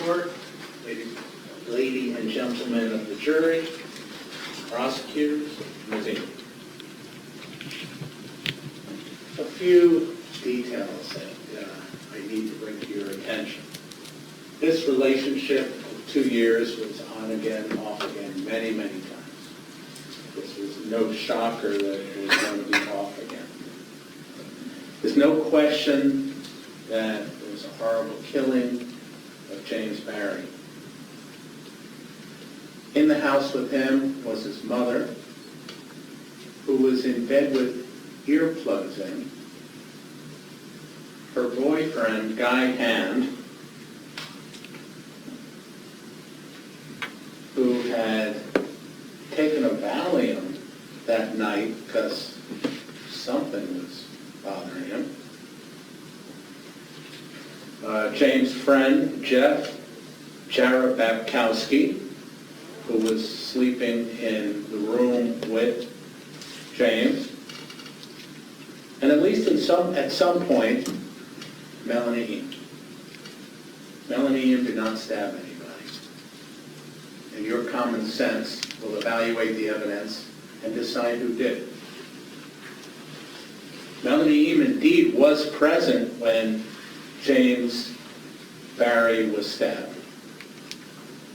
court, lady and gentlemen of the jury, prosecutors, Ms. Eam. A few details that I need to bring to your attention. This relationship of 2 years was on again, off again, many, many times. This was no shocker that it was going to be off again. There's no question that it was a horrible killing of James Barry. In the house with him was his mother, who was in bed with earplugs in. Her boyfriend, Guy Hand, who had taken a Valium that night because something was bothering him. James' friend, Jeff Jarababkowski, who was sleeping in the room with James. And at least at some point, Melanie Eam. Melanie Eam did not stab anybody. And your common sense will evaluate the evidence and decide who did. Melanie Eam indeed was present when James Barry was stabbed.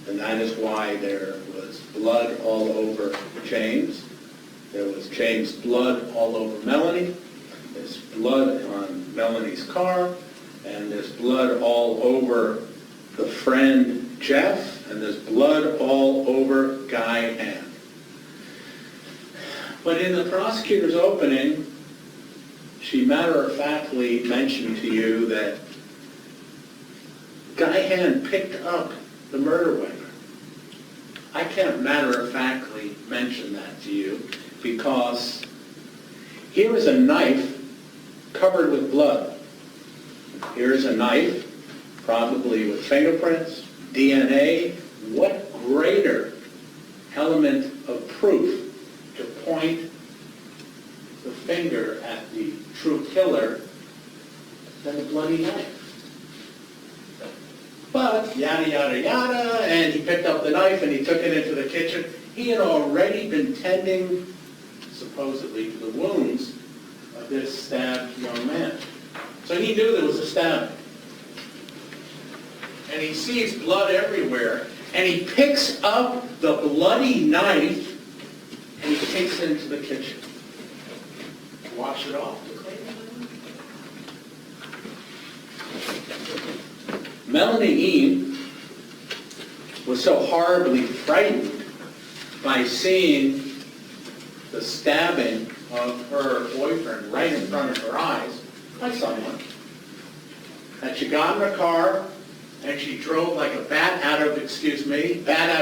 And that is why there was blood all over James. There was James' blood all over Melanie. There's blood on Melanie's car. And there's blood all over the friend Jeff. And there's blood all over Guy Hand. But in the prosecutor's opening, she matter-of-factly mentioned to you that Guy Hand picked up the murder weapon. I can't matter-of-factly mention that to you because here is a knife covered with blood. Here is a knife, probably with fingerprints, DNA. What greater element of proof to point the finger at the true killer than a bloody knife? But yada, yada, yada, and he picked up the knife and he took it into the kitchen. He had already been tending, supposedly, to the wounds of this stabbed young man. So he knew there was a stabbing. And he sees blood everywhere, and he picks up the bloody knife and he takes it into the kitchen. Wash it off to clean it. Melanie Eam was so horribly frightened by seeing the stabbing of her boyfriend right in front of her eyes by someone that she got in her car and she drove like a bat out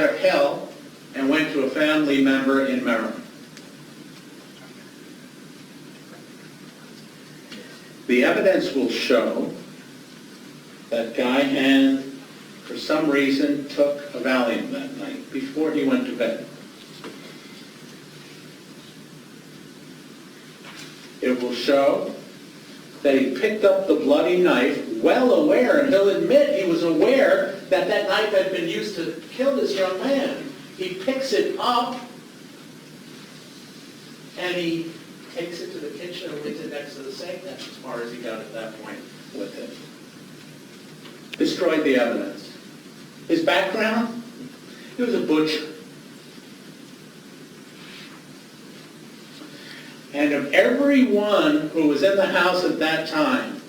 of hell and went to a family member in Maryland. The evidence will show that Guy Hand, for some reason, took a Valium that night before he went to bed. It will show that he picked up the bloody knife, well aware, and he'll admit he was aware that that knife had been used to kill this young man. He picks it up, and he takes it to the kitchen and leaves it next to the sink. That's as far as he got at that point with it. Destroyed the evidence. His background? He was a butcher. And of everyone who was in the house at that time,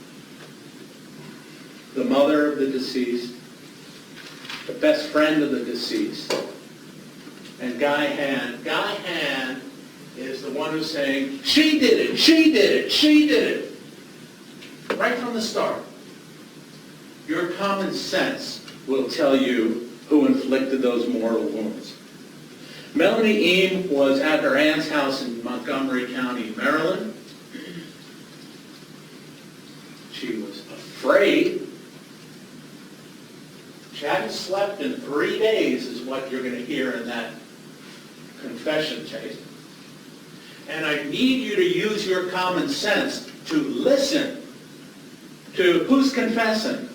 the mother of the deceased, the best friend of the deceased, and Guy Hand is the one who's saying, she did it, she did it, she did it. Right from the start. Your common sense will tell you who inflicted those mortal wounds. Melanie Eam was at her aunt's house in Montgomery County, Maryland. She was afraid. She hadn't slept in 3 days, is what you're going to hear in that confession tape. And I need you to use your common sense to listen to who's confessing.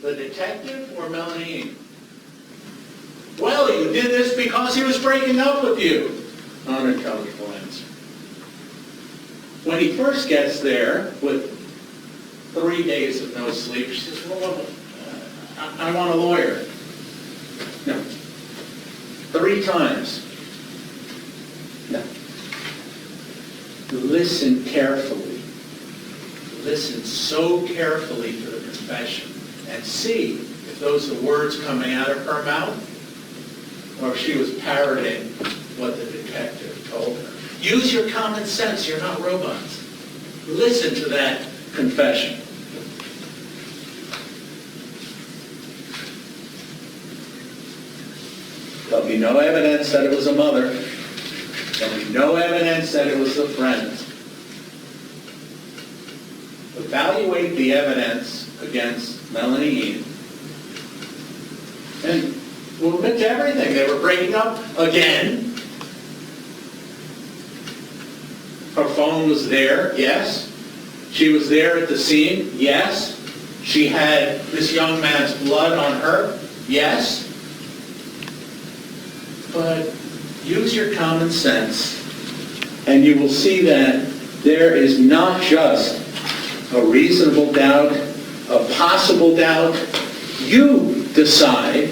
The detective or Melanie Eam? Well, you did this because he was breaking up with you. Unintelligible answer. When he first gets there with 3 days of no sleep, she says, well, I want a lawyer. No. 3 times. No. Listen carefully. Listen so carefully to the confession and see if those are words coming out of her mouth or if she was parroting what the detective told her. Use your common sense. You're not robots. Listen to that confession. There'll be no evidence that it was a mother. There'll be no evidence that it was a friend. Evaluate the evidence against Melanie Eam. And we'll admit to everything. They were breaking up again. Her phone was there, yes. She was there at the scene, yes. She had this young man's blood on her, yes. But use your common sense, and you will see that there is not just a reasonable doubt, a possible doubt. You decide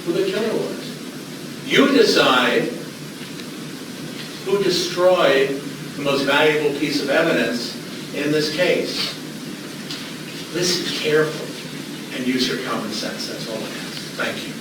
who the killer was. You decide who destroyed the most valuable piece of evidence in this case. Listen carefully and use your common sense. That's all I ask. Thank you.